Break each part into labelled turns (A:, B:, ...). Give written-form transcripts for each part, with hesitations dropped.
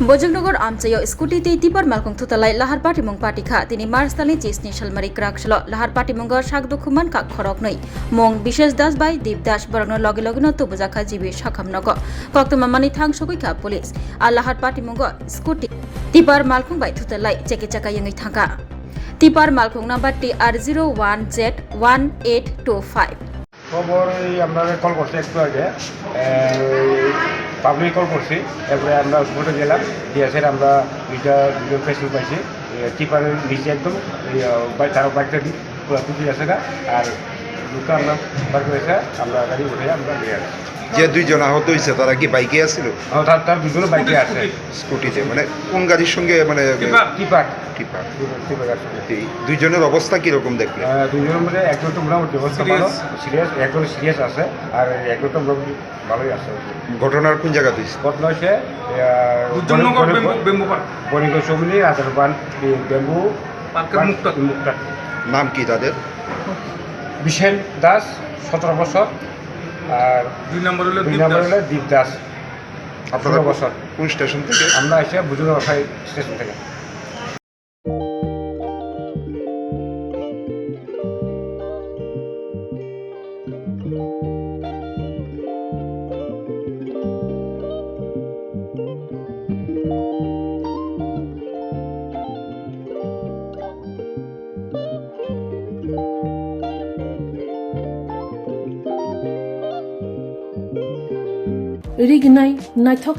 A: Budhjungnagaro amchayo Scooty te tipar malkung Thutailai lahar party mong party kha tini March tali cisni shalmari krakshalo lahar party mong SakdukhoMankha Khoroknwi mong bishesh das bai deep das borogno loge loge no tubujaka jibi sakhamnago koktoma mani thangsogoi kha police a lahar party mong Scooty tipar malkung bai Thutailai Chekechekai yangai thangka tipar malkung number TR01Z1825
B: খবর আমরা call করছি একটু আগে public call করছি এরপরে আমরা ঘুরে গেলাম ডিএসের আমরা দুটো পেশেন্ট পাইছি টিপারের নিচে একদম তার বাইকটা পুরো টুটি আছে আর দুটো আমরা বার করেছে আমরা গাড়ি উঠে আমরা বেরিয়ে আসছি।
C: যে দুইজন আহত হয়েছে তারা কি বাইকে আসছিল?
B: তার দুজনে বাইকে আছে
C: স্কুটিতে, মানে কোন গাড়ির সঙ্গে? মানে
B: টিপার
C: দুইজনের অবস্থা কিরকম দেখলে?
B: দুইজনের মধ্যে একজন তো মোটামুটি অবস্থা ভালো, একজন সিরিয়াস আছে আর একজন তো মোটামুটি ভালোই আছে।
C: ঘটনার কোন জায়গা দিয়েছে?
B: ঘটনা হচ্ছে বনিগঞ্জ চৌমনি রাজারবান বেম্বু মুক্তা।
C: নাম কি তাদের?
B: বিশেন দাস 17 বছর আর দুই নম্বর হলো দীপ দাস 18 বছর।
C: কোন স্টেশন থেকে?
B: আমরা এসে বুধজুঙ্গনাগারো স্টেশন থেকে।
D: Iriginai naithok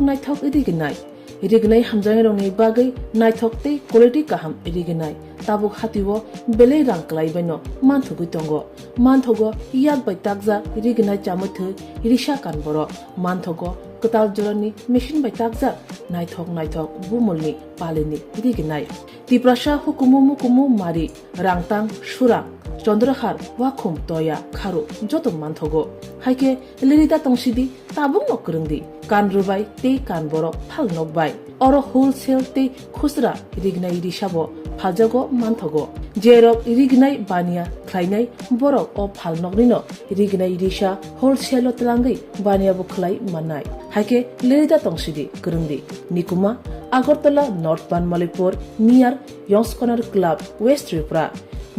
D: iriginai hamjangrongni bagai naithok tei quality kaham iriginai tabuk hatiwo belai rang klaibaino manthogui tongo manthogo yak bai takja iriginai chamuthu irisa kanboro manthogo ketal jorani machine bai takja naithok bumulni palini iriginai tiprasa hukumu mari rangtang surang Chandrahar wakhum toya kharu joto manthogo haike lirita tongsidi tabung nokrungdi kanrubai te kanboro phalnokbai oro wholesale te khusra rignai risabo phajago manthogo jerok rignai bania khlainai borok o phalnoknino rignai risa wholesale tlangai bania bo khlai manai haike lirita tongsidi krungdi nikuma Agartala North Banmalipur near Yongs Corner Club West Tripura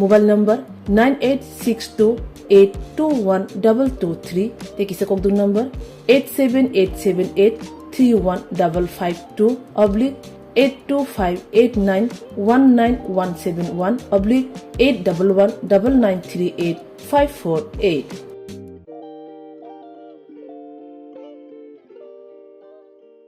D: mobile number 9862821223 tekisa kokdu number 87878315552 oblique 82589191171 oblique 8119938 548